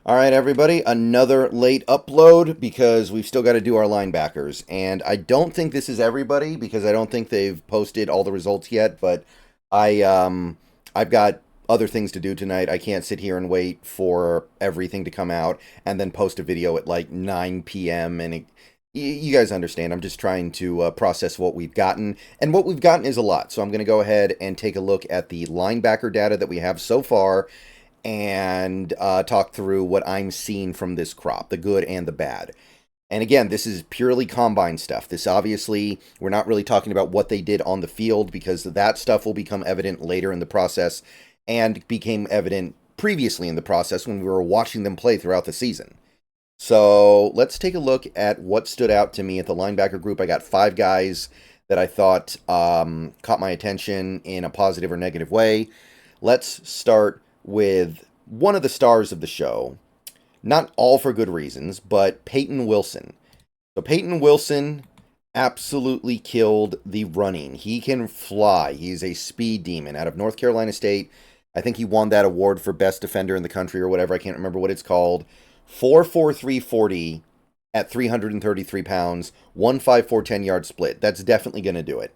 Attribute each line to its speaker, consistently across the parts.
Speaker 1: All right, everybody, another late upload because we've still got to do our linebackers. And I don't think this is everybody because I don't think they've posted all the results yet, but I've got other things to do tonight. I can't sit here and wait for everything to come out and then post a video at like 9 p.m. You guys understand. I'm just trying to process what we've gotten. And what we've gotten is a lot. So I'm going to go ahead and take a look at the linebacker data that we have so far and talk through what I'm seeing from this crop, the good and the bad. And again, this is purely combine stuff. This obviously, we're not really talking about what they did on the field because that stuff will become evident later in the process and became evident previously in the process when we were watching them play throughout the season. So let's take a look at what stood out to me at the linebacker group. I got 5 guys that I thought caught my attention in a positive or negative way. Let's start with one of the stars of the show, not all for good reasons, but Payton Wilson. So Payton Wilson absolutely killed the running. He can fly. He's a speed demon out of North Carolina State. I think he won that award for best defender in the country or whatever. I can't remember what it's called. 4.43 40 at 333 pounds, 1.54 10-yard split. That's definitely going to do it.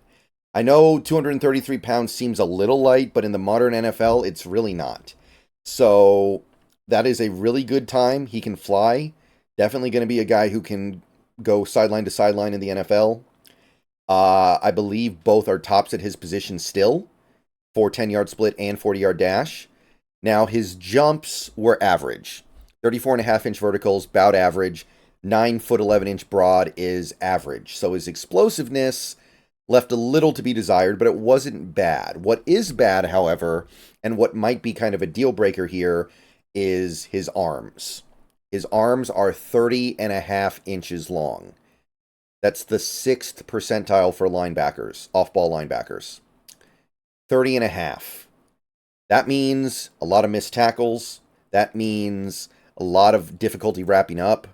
Speaker 1: I know 233 pounds seems a little light, but in the modern NFL, it's really not. So that is a really good time. He can fly. Definitely going to be a guy who can go sideline to sideline in the NFL. I believe both are tops at his position still for 10-yard split and 40-yard dash. Now, his jumps were average. 34.5-inch verticals, about average. 9-foot 11-inch broad is average. So his explosiveness left a little to be desired, but it wasn't bad. What is bad, however, and what might be kind of a deal breaker here, is his arms. His arms are 30.5 inches long. That's the 6th percentile for linebackers, off-ball linebackers. 30.5. That means a lot of missed tackles. That means a lot of difficulty wrapping up.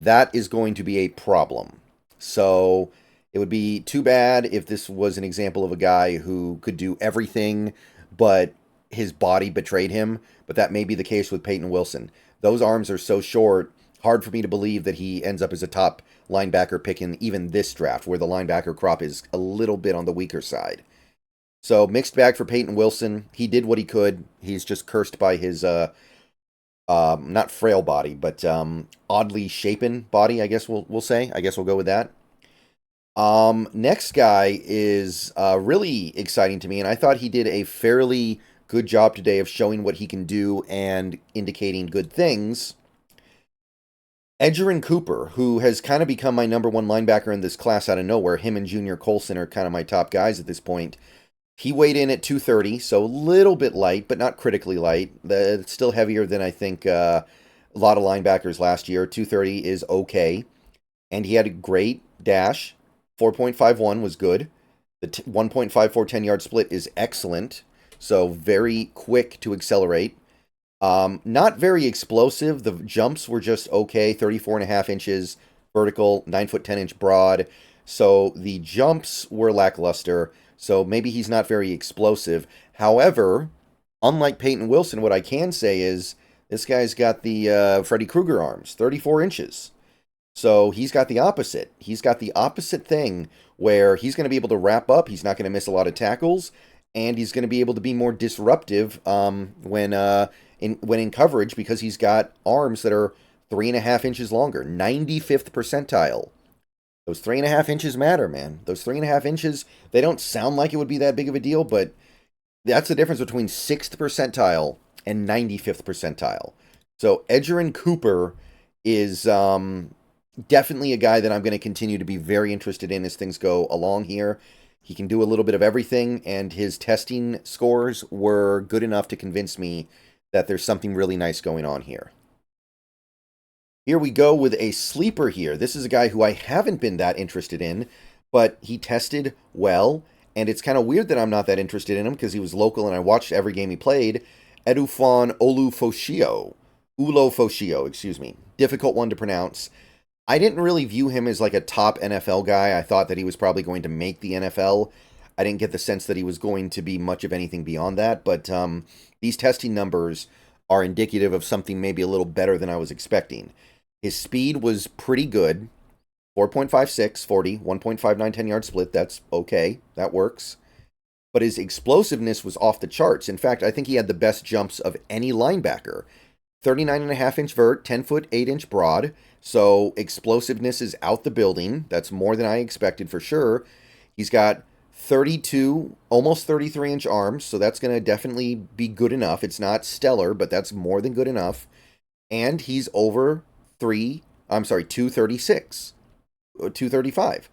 Speaker 1: That is going to be a problem. So it would be too bad if this was an example of a guy who could do everything, but his body betrayed him. But that may be the case with Payton Wilson. Those arms are so short, hard for me to believe that he ends up as a top linebacker pick in even this draft, where the linebacker crop is a little bit on the weaker side. So mixed bag for Payton Wilson. He did what he could. He's just cursed by his not frail body, but oddly shapen body, I guess we'll say. I guess we'll go with that. Next guy is really exciting to me, and I thought he did a fairly good job today of showing what he can do and indicating good things. Edan Cooper, who has kind of become my number one linebacker in this class out of nowhere. Him and Junior Colson are kind of my top guys at this point. He weighed in at 230, so a little bit light, but not critically light. It's still heavier than I think a lot of linebackers last year. 230 is okay. And he had a great dash. 4.51 was good. The 1.54 10-yard split is excellent. So very quick to accelerate. Not very explosive. The jumps were just okay. 34.5 inches vertical, 9-foot 10-inch broad. So the jumps were lackluster. So maybe he's not very explosive. However, unlike Payton Wilson, what I can say is this guy's got the Freddy Krueger arms, 34 inches. So he's got the opposite. He's got the opposite thing where he's going to be able to wrap up. He's not going to miss a lot of tackles, and he's going to be able to be more disruptive when in coverage because he's got arms that are 3.5 inches longer, 95th percentile. Those 3.5 inches matter, man. Those 3.5 inches, they don't sound like it would be that big of a deal, but that's the difference between 6th percentile and 95th percentile. So Edan Cooper is definitely a guy that I'm going to continue to be very interested in as things go along here. He can do a little bit of everything, and his testing scores were good enough to convince me that there's something really nice going on here. Here we go with a sleeper here. This is a guy who I haven't been that interested in, but he tested well, and it's kind of weird that I'm not that interested in him because he was local and I watched every game he played. Olu Fio, excuse me. Difficult one to pronounce. I didn't really view him as like a top NFL guy. I thought that he was probably going to make the NFL. I didn't get the sense that he was going to be much of anything beyond that, but these testing numbers are indicative of something maybe a little better than I was expecting. His speed was pretty good. 4.56, 40, 1.59 10-yard split. That's okay. That works. But his explosiveness was off the charts. In fact, I think he had the best jumps of any linebacker. 39.5-inch vert, 10-foot 8-inch broad. So explosiveness is out the building. That's more than I expected for sure. He's got 32, almost 33-inch arms, so that's going to definitely be good enough. It's not stellar, but that's more than good enough. And he's over 236, 235.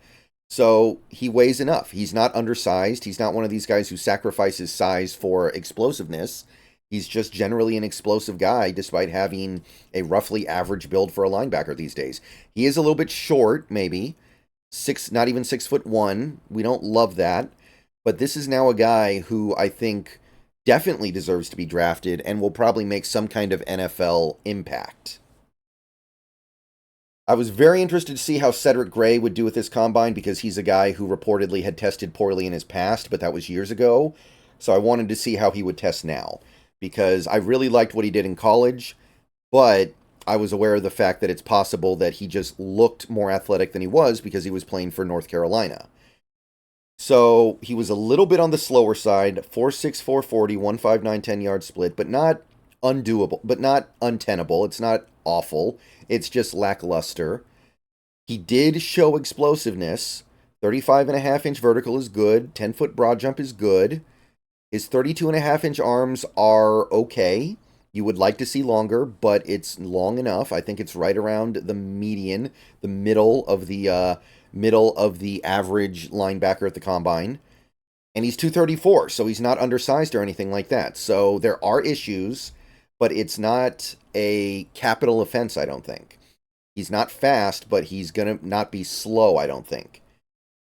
Speaker 1: So he weighs enough. He's not undersized. He's not one of these guys who sacrifices size for explosiveness. He's just generally an explosive guy, despite having a roughly average build for a linebacker these days. He is a little bit short, maybe. Not even 6'1". We don't love that. But this is now a guy who I think definitely deserves to be drafted and will probably make some kind of NFL impact. I was very interested to see how Cedric Grey would do with this combine because he's a guy who reportedly had tested poorly in his past, but that was years ago. So I wanted to see how he would test now because I really liked what he did in college, but I was aware of the fact that it's possible that he just looked more athletic than he was because he was playing for North Carolina. So he was a little bit on the slower side, 4.6, 4.40, 1.59 10-yard split, but not undoable, but not untenable. It's not awful. It's just lackluster. He did show explosiveness. 35.5-inch vertical is good. 10-foot broad jump is good. His 32.5-inch arms are okay. You would like to see longer, but it's long enough. I think it's right around the median, the middle of the average linebacker at the combine. And he's 234, so he's not undersized or anything like that. So there are issues, but it's not a capital offense, I don't think. He's not fast, but he's going to not be slow, I don't think.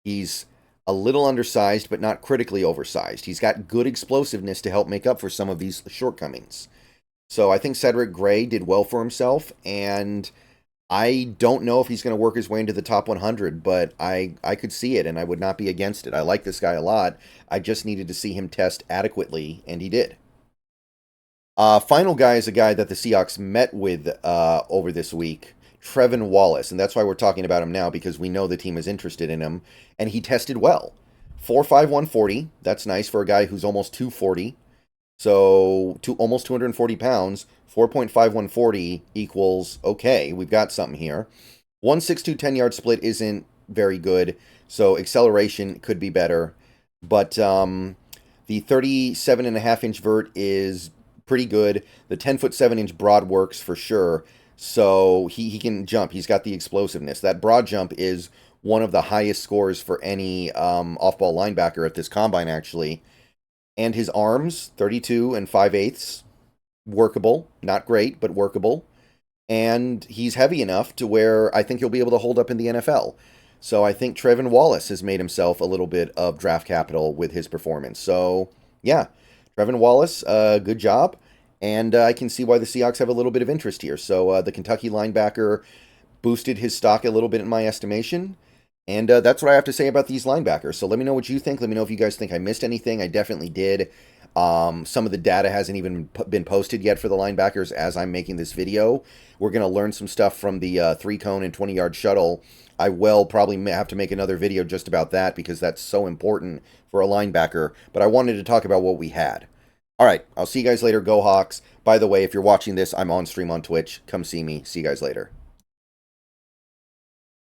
Speaker 1: He's a little undersized, but not critically oversized. He's got good explosiveness to help make up for some of these shortcomings. So I think Cedric Grey did well for himself, and I don't know if he's going to work his way into the top 100, but I could see it, and I would not be against it. I like this guy a lot. I just needed to see him test adequately, and he did. Final guy is a guy that the Seahawks met with over this week, Trevon Wallace, and that's why we're talking about him now, because we know the team is interested in him, and he tested well. 4.5, 140, that's nice for a guy who's almost 240, so almost 240 pounds. 4.5, 140 equals okay, we've got something here. 1.62 10-yard split isn't very good, so acceleration could be better, but the 37.5-inch vert is pretty good. The 10-foot 7-inch broad works for sure. So he can jump. He's got the explosiveness. That broad jump is one of the highest scores for any off-ball linebacker at this combine, actually. And his arms, 32 and 5/8, workable. Not great, but workable. And he's heavy enough to where I think he'll be able to hold up in the NFL. So I think Trevon Wallace has made himself a little bit of draft capital with his performance. So, yeah, Trevon Wallace, good job. And I can see why the Seahawks have a little bit of interest here. So the Kentucky linebacker boosted his stock a little bit in my estimation. And that's what I have to say about these linebackers. So let me know what you think. Let me know if you guys think I missed anything. I definitely did. Some of the data hasn't even been posted yet for the linebackers as I'm making this video. We're going to learn some stuff from the 3-cone and 20-yard shuttle. I will probably have to make another video just about that because that's so important for a linebacker. But I wanted to talk about what we had. All right, I'll see you guys later. Go Hawks. By the way, if you're watching this, I'm on stream on Twitch. Come see me. See you guys later.